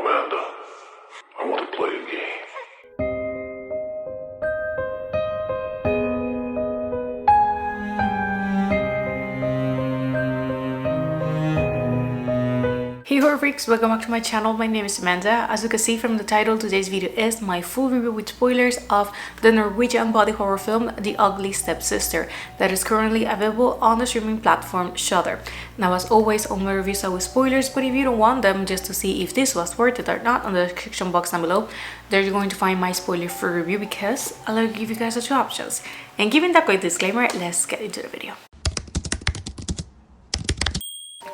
Amanda, I want to play a game. Hey horror freaks, welcome back to my channel. My name is Amanda. As you can see from the title, today's video is my full review with spoilers of the Norwegian body horror film The Ugly Stepsister that is currently available on the streaming platform Shudder. Now, as always, all my reviews are with spoilers, but if you don't want them just to see if this was worth it or not, on the description box down below, there you're going to find my spoiler-free review because I'll give you guys the two options. And given that quick disclaimer, let's get into the video.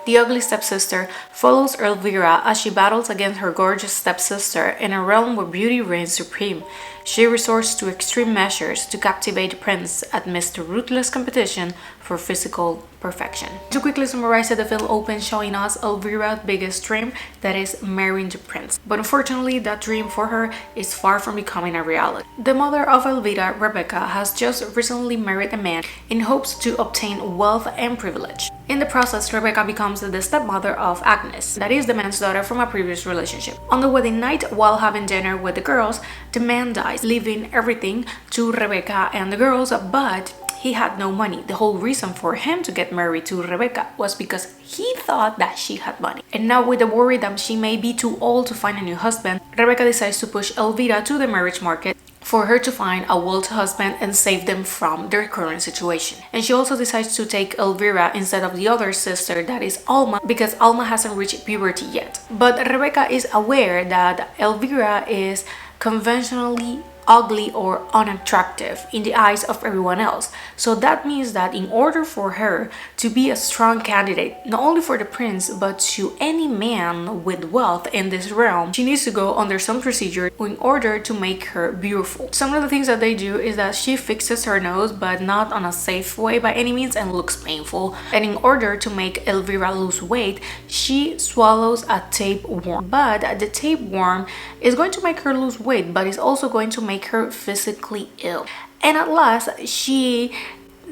The Ugly Stepsister follows Elvira as she battles against her gorgeous stepsister in a realm where beauty reigns supreme. She resorts to extreme measures to captivate the prince amidst the ruthless competition for physical perfection. To quickly summarize it, the film opens showing us Elvira's biggest dream, that is marrying the prince. But unfortunately, that dream for her is far from becoming a reality. The mother of Elvira, Rebecca, has just recently married a man in hopes to obtain wealth and privilege. In the process, Rebecca becomes the stepmother of Agnes, that is the man's daughter from a previous relationship. On the wedding night, while having dinner with the girls, the man dies, leaving everything to Rebecca and the girls, but he had no money. The whole reason for him to get married to Rebecca was because he thought that she had money. And now, with the worry that she may be too old to find a new husband, Rebecca decides to push Elvira to the marriage market for her to find a wealthy husband and save them from their current situation. And she also decides to take Elvira instead of the other sister, that is Alma, because Alma hasn't reached puberty yet. But Rebecca is aware that Elvira is conventionally ugly or unattractive in the eyes of everyone else. So that means that in order for her to be a strong candidate, not only for the prince but to any man with wealth in this realm, she needs to go under some procedure in order to make her beautiful. Some of the things that they do is that she fixes her nose, but not on a safe way by any means, and looks painful. And in order to make Elvira lose weight, she swallows a tapeworm. But the tapeworm is going to make her lose weight, but it's also going to make her physically ill. And at last, she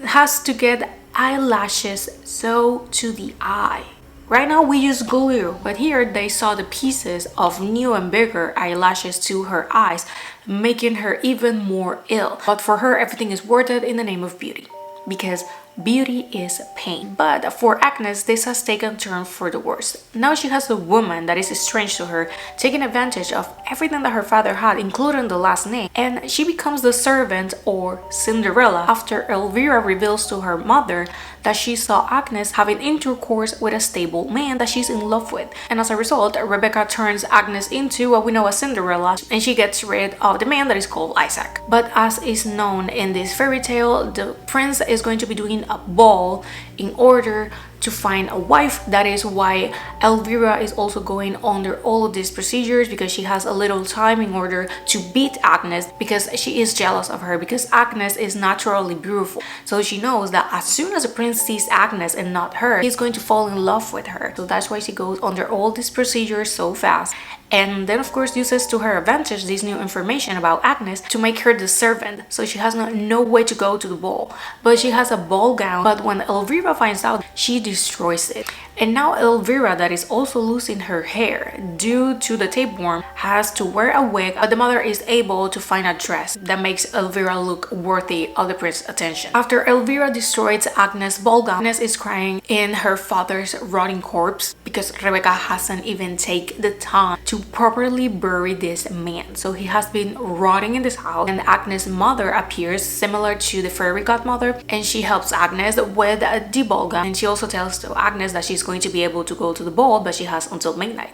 has to get eyelashes sewed to the eye. Right now we use glue, but here they saw the pieces of new and bigger eyelashes to her eyes, making her even more ill. But for her, everything is worth it in the name of beauty, because beauty is pain. But for Agnes, this has taken a turn for the worse. Now she has a woman that is strange to her, taking advantage of everything that her father had, including the last name, and she becomes the servant, or Cinderella, after Elvira reveals to her mother that she saw Agnes having intercourse with a stable man that she's in love with. And as a result, Rebecca turns Agnes into what we know as Cinderella, and she gets rid of the man that is called Isaac. But as is known in this fairy tale, the prince is going to be doing a ball in order to find a wife. That is why Elvira is also going under all of these procedures, because she has a little time in order to beat Agnes, because she is jealous of her, because Agnes is naturally beautiful. So she knows that as soon as the prince sees Agnes and not her, he's going to fall in love with her. So that's why she goes under all these procedures so fast. And then of course uses to her advantage this new information about Agnes to make her the servant, so she has no way to go to the ball. But she has a ball gown, but when Elvira finds out, she destroys it. And now Elvira, that is also losing her hair due to the tapeworm, has to wear a wig, but the mother is able to find a dress that makes Elvira look worthy of the prince's attention. After Elvira destroys Agnes' ball gown, Agnes is crying in her father's rotting corpse because Rebecca hasn't even taken the time to properly bury this man. So he has been rotting in this house, and Agnes' mother appears, similar to the fairy godmother, and she helps Agnes with the ball gown. And she also tells to Agnes that she's going to be able to go to the ball, but she has until midnight,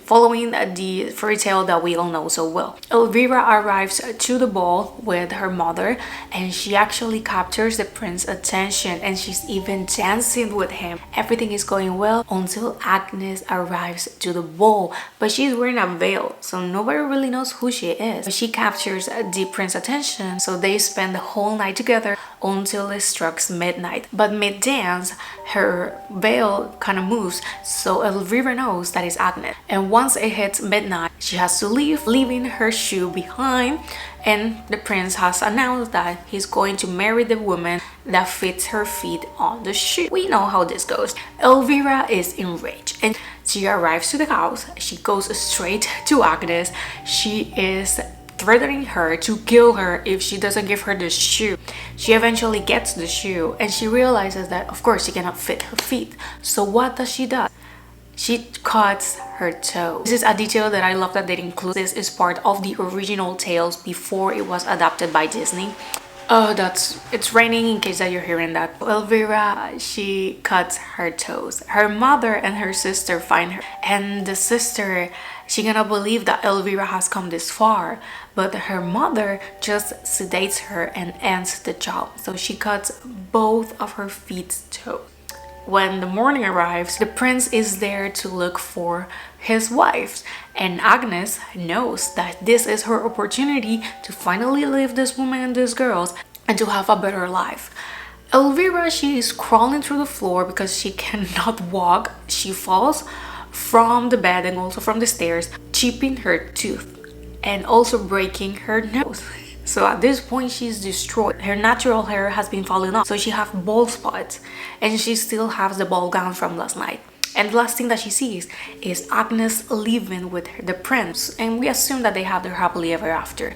following the fairy tale that we all know so well. Elvira arrives to the ball with her mother, and she actually captures the prince's attention, and she's even dancing with him. Everything is going well until Agnes arrives to the ball, but she's wearing a veil, so nobody really knows who she is. But she captures the prince's attention, so they spend the whole night together until it strikes midnight. But mid-dance, her veil kind of moves, so Elvira knows that it's Agnes. And once it hits midnight, she has to leave, leaving her shoe behind, and the prince has announced that he's going to marry the woman that fits her feet on the shoe. We know how this goes. Elvira is enraged, and She arrives to the house. She goes straight to Agnes. She is threatening her to kill her if she doesn't give her the shoe. She eventually gets the shoe and she realizes that of course she cannot fit her feet. So what does she do? She cuts her toe. This is a detail that I love that they include. This is part of the original tales before it was adapted by Disney. Oh, it's raining in case that you're hearing that. Elvira, she cuts her toes. Her mother and her sister find her, and the sister, she cannot believe that Elvira has come this far, but her mother just sedates her and ends the job. So she cuts both of her feet's toes. When the morning arrives, the prince is there to look for his wife, and Agnes knows that this is her opportunity to finally leave this woman and these girls and to have a better life. Elvira, she is crawling through the floor because she cannot walk. She falls from the bed and also from the stairs, chipping her tooth and also breaking her nose. So at this point she's destroyed. Her natural hair has been falling off, so she has bald spots and she still has the ball gown from last night. And the last thing that she sees is Agnes living with the prince, and we assume that they have their happily ever after.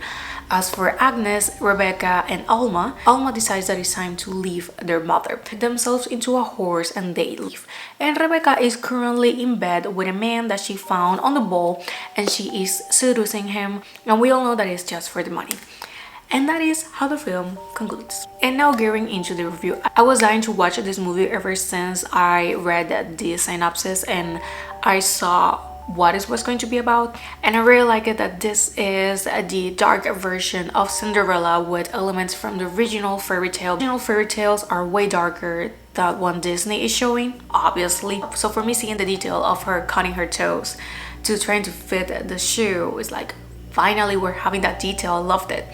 As for Agnes, Rebecca and Alma decides that it's time to leave their mother. Put themselves into a horse and they leave. And Rebecca is currently in bed with a man that she found on the ball, and she is seducing him, and we all know that it's just for the money. And that is how the film concludes. And now gearing into the review, I was dying to watch this movie ever since I read the synopsis and I saw what it was going to be about, and I really like it that this is the dark version of Cinderella with elements from the original fairy tale. Original fairy tales are way darker than one Disney is showing, obviously. So for me, seeing the detail of her cutting her toes to trying to fit the shoe is like, finally we're having that detail. I loved it.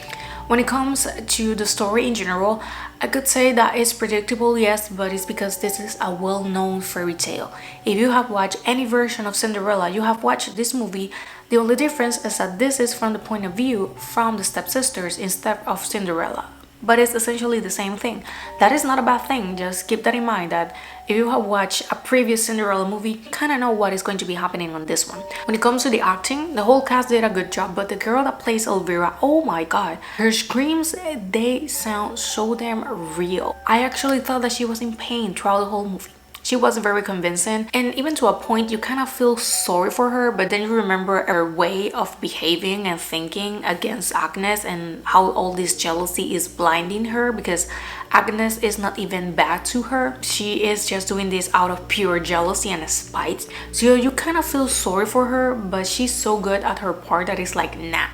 When it comes to the story in general, I could say that it's predictable, yes, but it's because this is a well-known fairy tale. If you have watched any version of Cinderella, you have watched this movie. The only difference is that this is from the point of view from the stepsisters instead of Cinderella. But it's essentially the same thing. That is not a bad thing. Just keep that in mind that if you have watched a previous Cinderella movie, you kind of know what is going to be happening on this one. When it comes to the acting, the whole cast did a good job, but the girl that plays Elvira, oh my god, her screams, they sound so damn real. I actually thought that she was in pain throughout the whole movie. She was very convincing, and even to a point you kind of feel sorry for her, but then you remember her way of behaving and thinking against Agnes and how all this jealousy is blinding her, because Agnes is not even bad to her. She is just doing this out of pure jealousy and spite. So you kind of feel sorry for her, but she's so good at her part that it's like, nah,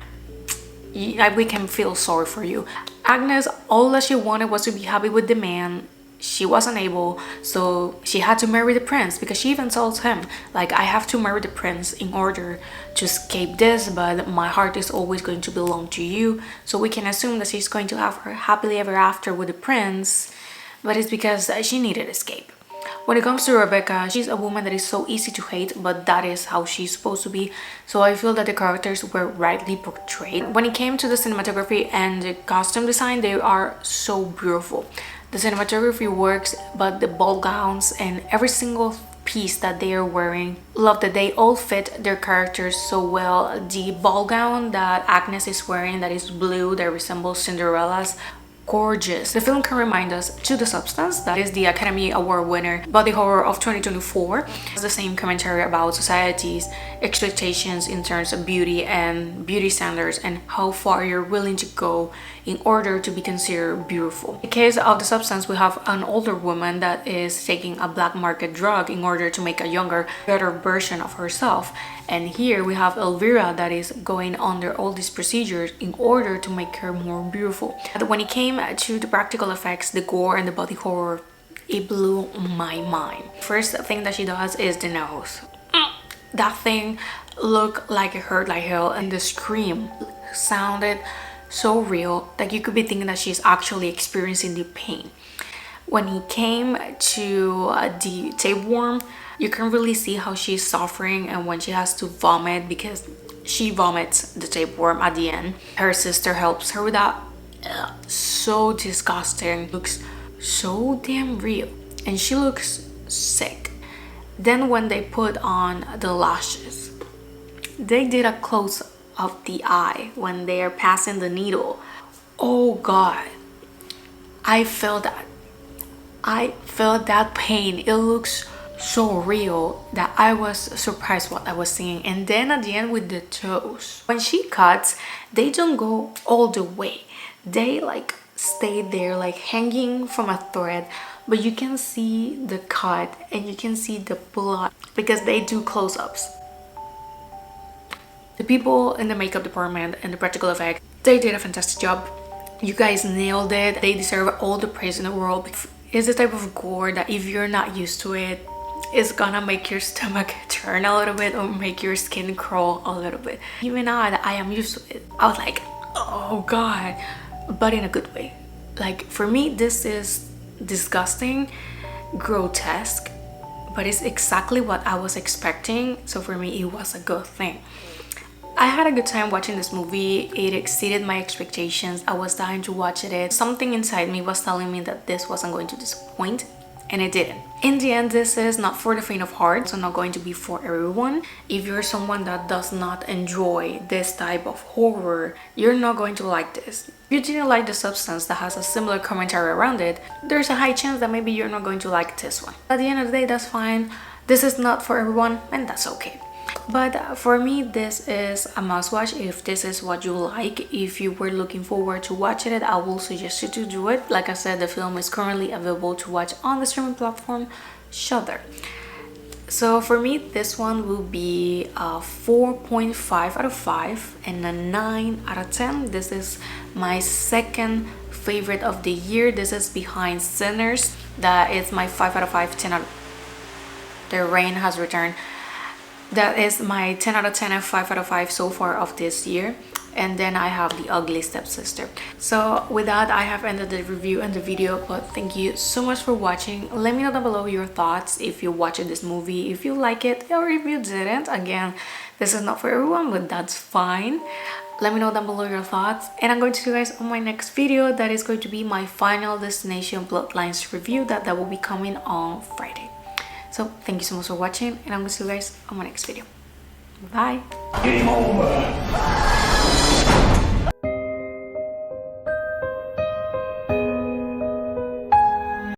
we can feel sorry for you. Agnes, all that she wanted was to be happy with the man. She wasn't able, so she had to marry the prince, because she even tells him, like, I have to marry the prince in order to escape this, but my heart is always going to belong to you. So we can assume that she's going to have her happily ever after with the prince, but it's because she needed escape. When it comes to Rebecca, she's a woman that is so easy to hate, but that is how she's supposed to be. So I feel that the characters were rightly portrayed. When it came to the cinematography and the costume design, they are so beautiful. The cinematography works, but the ball gowns and every single piece that they are wearing, love that they all fit their characters so well. The ball gown that Agnes is wearing, that is blue, that resembles Cinderella's, gorgeous. The film can remind us to The Substance, that is the Academy Award winner body horror of 2024. It's the same commentary about society's expectations in terms of beauty and beauty standards and how far you're willing to go in order to be considered beautiful. In the case of The Substance, we have an older woman that is taking a black market drug in order to make a younger, better version of herself. And here we have Elvira that is going under all these procedures in order to make her more beautiful. When it came to the practical effects, the gore and the body horror, it blew my mind. First thing that she does is the nose. That thing looked like it hurt like hell, and the scream sounded so real that you could be thinking that she's actually experiencing the pain. When it came to the tapeworm, you can really see how she's suffering, and when she has to vomit, because she vomits the tapeworm at the end. Her sister helps her with that. So disgusting. Looks so damn real, and she looks sick. Then when they put on the lashes, they did a close of the eye when they are passing the needle. Oh god, I felt that. I felt that pain. It looks so real that I was surprised what I was seeing. And then at the end with the toes, when she cuts, they don't go all the way. They like stay there like hanging from a thread, but you can see the cut and you can see the blood because they do close-ups. The people in the makeup department and the practical effects, they did a fantastic job. You guys nailed it. They deserve all the praise in the world. It's the type of gore that if you're not used to it, it's gonna make your stomach turn a little bit or make your skin crawl a little bit. Even now that I am used to it, I was like, oh god, but in a good way. Like for me, this is disgusting, grotesque, but it's exactly what I was expecting. So for me, it was a good thing. I had a good time watching this movie. It exceeded my expectations. I was dying to watch it. Something inside me was telling me that this wasn't going to disappoint, and it didn't. In the end, this is not for the faint of heart, so not going to be for everyone. If you're someone that does not enjoy this type of horror, you're not going to like this. If you didn't like The Substance that has a similar commentary around it, there's a high chance that maybe you're not going to like this one. At the end of the day, that's fine. This is not for everyone, and that's okay. But for me, this is a must watch if this is what you like. If you were looking forward to watching it, I will suggest you to do it. Like I said, the film is currently available to watch on the streaming platform Shudder. So for me, this one will be a 4.5 out of 5 and a 9 out of 10. This is my second favorite of the year. This is behind Sinners. That is my 5 out of 5, 10 out of... The Rain Has Returned. That is my 10 out of 10 and 5 out of 5 so far of this year. And then I have The Ugly Stepsister. So with that, I have ended the review and the video, but thank you so much for watching. Let me know down below your thoughts if you watched this movie, if you like it or if you didn't. Again, this is not for everyone, but that's fine. Let me know down below your thoughts, and I'm going to see you guys on my next video. That is going to be my Final Destination Bloodlines review that will be coming on Friday. So thank you so much for watching, and I'm gonna see you guys on my next video. Bye. Game over.